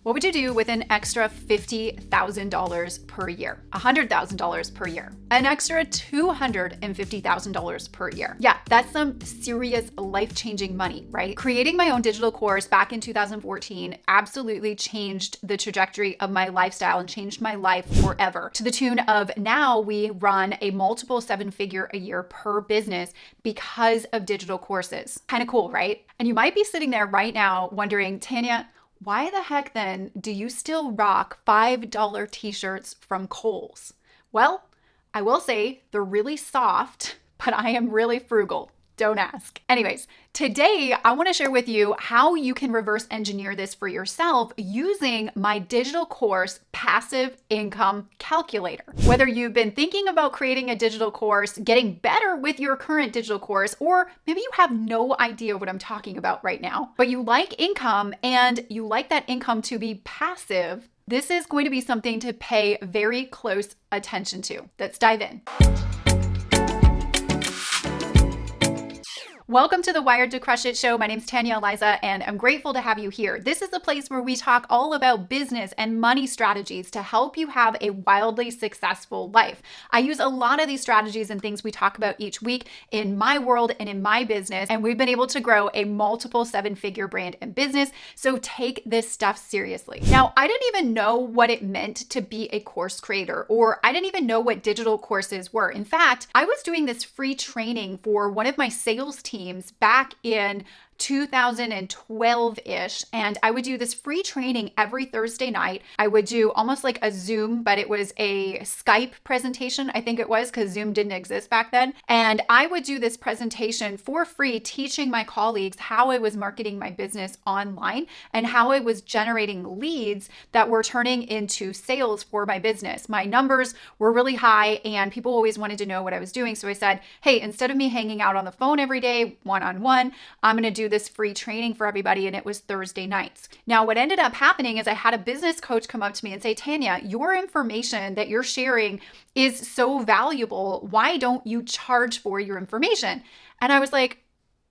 What would you do with an extra $50,000 per year? $100,000 per year? An extra $250,000 per year? Yeah, that's some serious life-changing money, right? Creating my own digital course back in 2014 absolutely changed the trajectory of my lifestyle and changed my life forever, to the tune of now we run a multiple seven-figure a year per business because of digital courses. Kind of cool, right? And you might be sitting there right now wondering, Tanya, why the heck then do you still rock $5 t-shirts from Kohl's? Well, I will say they're really soft, but I am really frugal. Don't ask. Anyways, today I want to share with you how you can reverse engineer this for yourself using my digital course passive income calculator. Whether you've been thinking about creating a digital course, getting better with your current digital course, or maybe you have no idea what I'm talking about right now, but you like income and you like that income to be passive, this is going to be something to pay very close attention to. Let's dive in. Welcome to the Wired to Crush It show. My name's Tanya, Aliza, and I'm grateful to have you here. This is a place where we talk all about business and money strategies to help you have a wildly successful life. I use a lot of these strategies and things we talk about each week in my world and in my business, and we've been able to grow a multiple seven-figure brand and business, so take this stuff seriously. Now, I didn't even know what it meant to be a course creator, or I didn't even know what digital courses were. In fact, I was doing this free training for one of my sales teams back in 2012-ish, and I would do this free training every Thursday night. I would do almost like a Zoom, but it was a Skype presentation, I think it was, because Zoom didn't exist back then. And I would do this presentation for free, teaching my colleagues how I was marketing my business online and how I was generating leads that were turning into sales for my business. My numbers were really high and people always wanted to know what I was doing. So I said, hey, instead of me hanging out on the phone every day, one-on-one, I'm going to do this free training for everybody, and it was Thursday nights. Now, what ended up happening is I had a business coach come up to me and say, Tanya, your information that you're sharing is so valuable. Why don't you charge for your information? And I was like,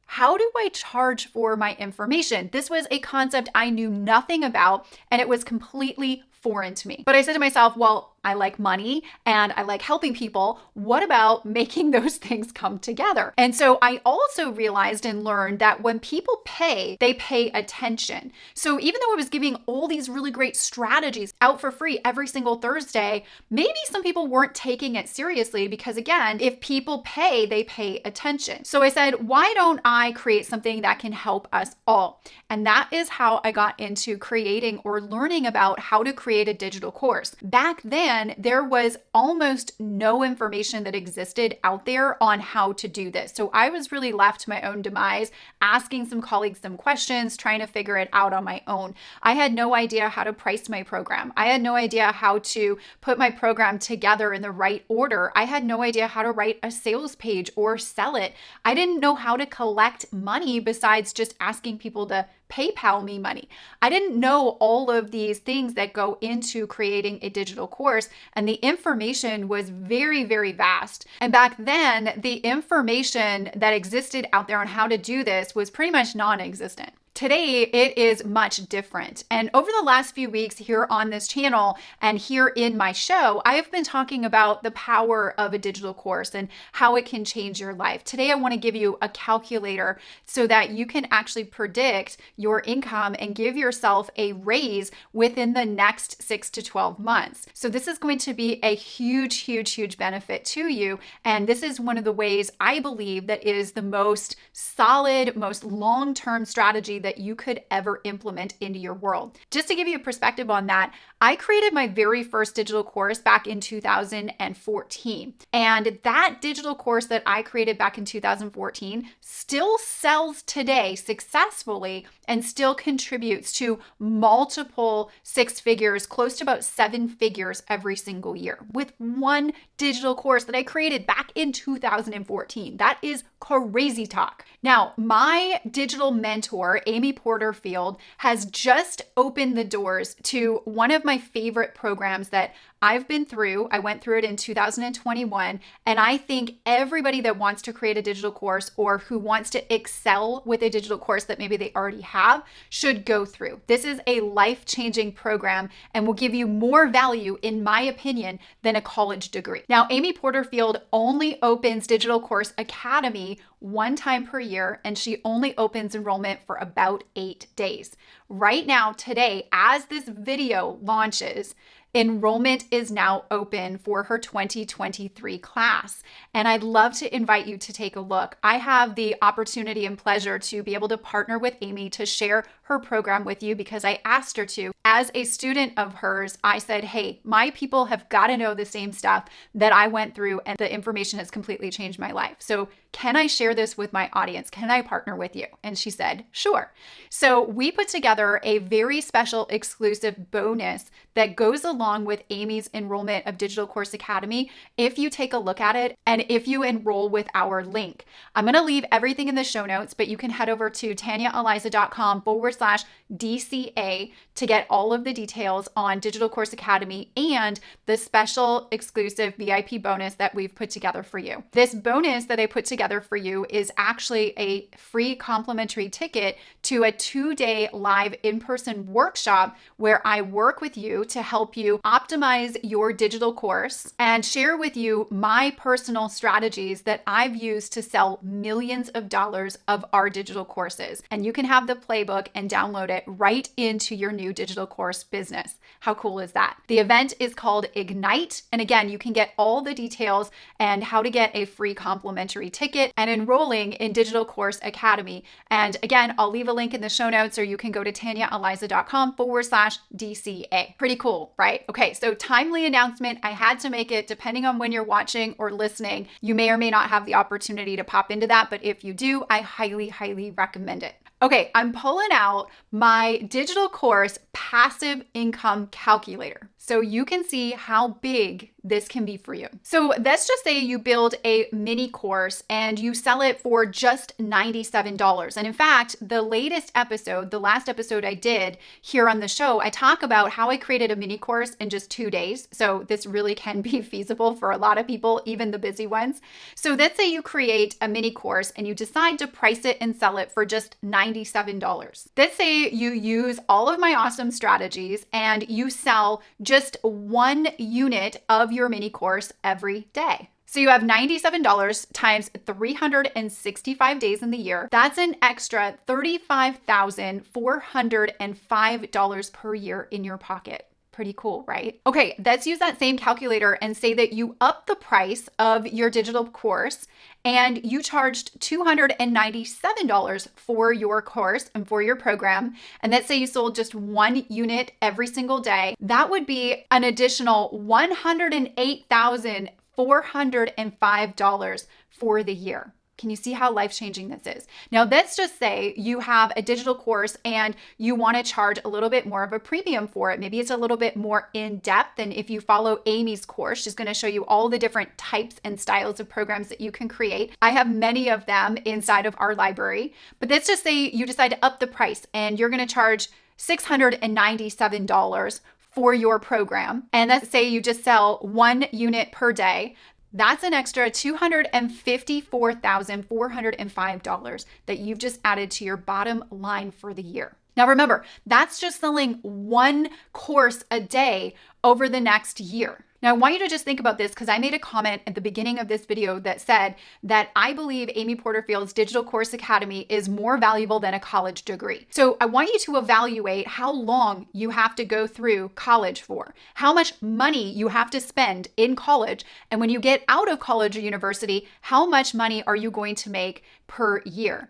how do I charge for my information? This was a concept I knew nothing about, and it was completely foreign to me. But I said to myself, well, I like money and I like helping people. What about making those things come together? And so I also realized and learned that when people pay, they pay attention. So even though I was giving all these really great strategies out for free every single Thursday, maybe some people weren't taking it seriously because, again, if people pay, they pay attention. So I said, why don't I create something that can help us all? And that is how I got into creating or learning about how to create a digital course. Back then, there was almost no information that existed out there on how to do this. So I was really left to my own demise, asking some colleagues some questions, trying to figure it out on my own. I had no idea how to price my program. I had no idea how to put my program together in the right order. I had no idea how to write a sales page or sell it. I didn't know how to collect money besides just asking people to PayPal me money. I didn't know all of these things that go into creating a digital course, and the information was very, very vast. And back then, the information that existed out there on how to do this was pretty much non-existent. Today, it is much different. And over the last few weeks here on this channel and here in my show, I have been talking about the power of a digital course and how it can change your life. Today, I want to give you a calculator so that you can actually predict your income and give yourself a raise within the next 6 to 12 months. So this is going to be a huge, huge, huge benefit to you. And this is one of the ways I believe that is the most solid, most long-term strategy that you could ever implement into your world. Just to give you a perspective on that, I created my very first digital course back in 2014. And that digital course that I created back in 2014 still sells today successfully and still contributes to multiple six figures, close to about seven figures every single year with one digital course that I created back in 2014. That is crazy talk. Now, my digital mentor, Amy Porterfield has just opened the doors to one of my favorite programs that I've been through. I went through it in 2021, and I think everybody that wants to create a digital course or who wants to excel with a digital course that maybe they already have should go through. This is a life-changing program and will give you more value, in my opinion, than a college degree. Now, Amy Porterfield only opens Digital Course Academy one time per year, and she only opens enrollment for about 8 days. Right now, today, as this video launches, enrollment is now open for her 2023 class, and I'd love to invite you to take a look. I have the opportunity and pleasure to be able to partner with Amy to share her program with you because I asked her to. As a student of hers, I said, hey, my people have got to know the same stuff that I went through, and the information has completely changed my life. So can I share this with my audience? Can I partner with you? And she said, sure. So we put together a very special exclusive bonus that goes along with Amy's enrollment of Digital Course Academy if you take a look at it and if you enroll with our link. I'm going to leave everything in the show notes, but you can head over to tanyaaliza.com/DCA to get all of the details on Digital Course Academy and the special exclusive VIP bonus that we've put together for you. This bonus that I put together for you is actually a free complimentary ticket to a 2-day live in-person workshop where I work with you to help you optimize your digital course and share with you my personal strategies that I've used to sell millions of dollars of our digital courses. And you can have the playbook and download it right into your new digital course business. How cool is that? The event is called Ignite. And again, you can get all the details and how to get a free complimentary ticket and enrolling in Digital Course Academy. And again, I'll leave a link in the show notes, or you can go to tanyaaliza.com/DCA. Pretty cool, right? Okay, so timely announcement. I had to make it depending on when you're watching or listening. You may or may not have the opportunity to pop into that, but if you do, I highly, highly recommend it. Okay, I'm pulling out my digital course passive income calculator so you can see how big this can be for you. So let's just say you build a mini course and you sell it for just $97. And in fact, the latest episode, the last episode I did here on the show, I talk about how I created a mini course in just 2 days. So this really can be feasible for a lot of people, even the busy ones. So let's say you create a mini course and you decide to price it and sell it for just $97. Let's say you use all of my awesome strategies and you sell just 1 unit of your mini course every day. So you have $97 times 365 days in the year. That's an extra $35,405 per year in your pocket. Pretty cool, right? Okay, let's use that same calculator and say that you up the price of your digital course and you charged $297 for your course and for your program. And let's say you sold just 1 unit every single day. That would be an additional $108,405 for the year. Can you see how life-changing this is? Now, let's just say you have a digital course and you want to charge a little bit more of a premium for it. Maybe it's a little bit more in-depth than if you follow Amy's course. She's going to show you all the different types and styles of programs that you can create. I have many of them inside of our library. But let's just say you decide to up the price and you're going to charge $697 for your program. And let's say you just sell 1 unit per day. That's an extra $254,405 that you've just added to your bottom line for the year. Now remember, that's just selling 1 course a day over the next year. Now, I want you to just think about this because I made a comment at the beginning of this video that said that I believe Amy Porterfield's Digital Course Academy is more valuable than a college degree. So I want you to evaluate how long you have to go through college for, how much money you have to spend in college, and when you get out of college or university, how much money are you going to make per year?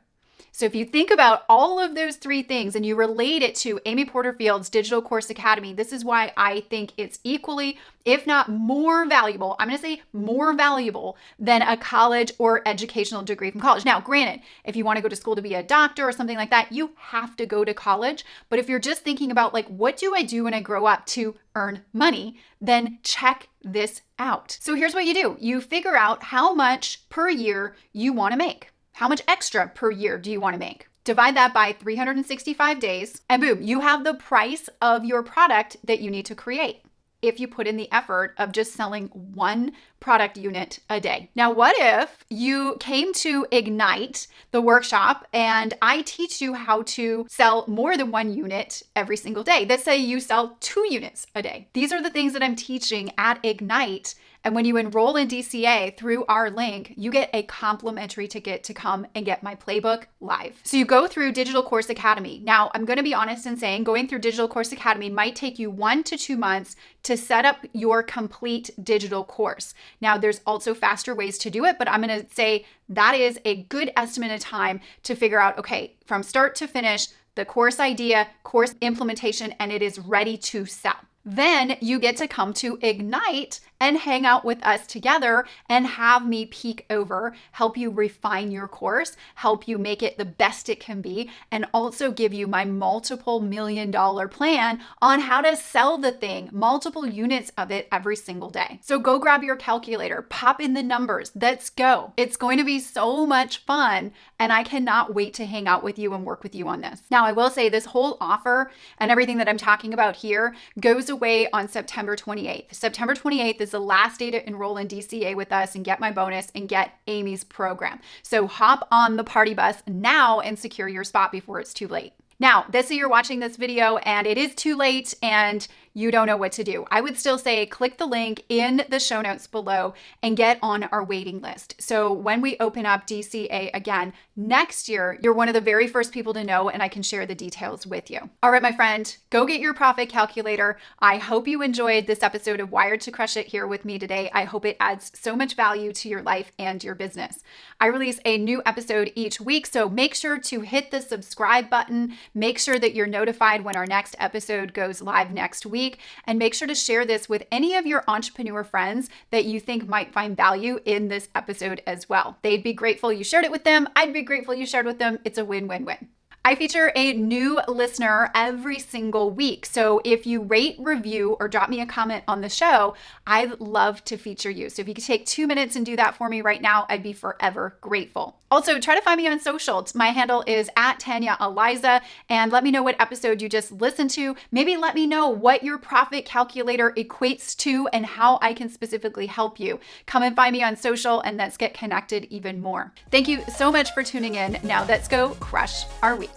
So if you think about all of those 3 things and you relate it to Amy Porterfield's Digital Course Academy, this is why I think it's equally, if not more valuable, I'm going to say more valuable than a college or educational degree from college. Now, granted, if you want to go to school to be a doctor or something like that, you have to go to college. But if you're just thinking about like, what do I do when I grow up to earn money, then check this out. So here's what you do. You figure out how much per year you want to make. How much extra per year do you want to make? divide that by 365 days, and boom, you have the price of your product that you need to create if you put in the effort of just selling one product unit a day. Now, what if you came to Ignite, the workshop, and I teach you how to sell more than one unit every single day? Let's say you sell 2 units a day. These are the things that I'm teaching at Ignite. And when you enroll in DCA through our link, you get a complimentary ticket to come and get my playbook live. So you go through Digital Course Academy. Now, I'm going to be honest in saying going through Digital Course Academy might take you 1 to 2 months to set up your complete digital course. Now, there's also faster ways to do it, but I'm going to say that is a good estimate of time to figure out, okay, from start to finish, the course idea, course implementation, and it is ready to sell. Then you get to come to Ignite and hang out with us together and have me peek over, help you refine your course, help you make it the best it can be, and also give you my multiple $1,000,000 plan on how to sell the thing, multiple units of it every single day. So go grab your calculator, pop in the numbers, let's go. It's going to be so much fun, and I cannot wait to hang out with you and work with you on this. Now, I will say this whole offer and everything that I'm talking about here goes away on September 28th. September 28th is the last day to enroll in DCA with us and get my bonus and get Amy's program. So hop on the party bus now and secure your spot before it's too late. Now, let's say you're watching this video and it is too late and you don't know what to do. I would still say click the link in the show notes below and get on our waiting list. So when we open up DCA again next year, you're one of the very first people to know and I can share the details with you. All right, my friend, go get your profit calculator. I hope you enjoyed this episode of Wired to Crush It here with me today. I hope it adds so much value to your life and your business. I release a new episode each week, so make sure to hit the subscribe button. Make sure that you're notified when our next episode goes live next week. And make sure to share this with any of your entrepreneur friends that you think might find value in this episode as well. They'd be grateful you shared it with them. I'd be grateful you shared with them. It's a win-win-win. I feature a new listener every single week. So if you rate, review, or drop me a comment on the show, I'd love to feature you. So if you could take 2 minutes and do that for me right now, I'd be forever grateful. Also, try to find me on social. My handle is @Tanya Aliza, and let me know what episode you just listened to. Maybe let me know what your profit calculator equates to and how I can specifically help you. Come and find me on social and let's get connected even more. Thank you so much for tuning in. Now let's go crush our week.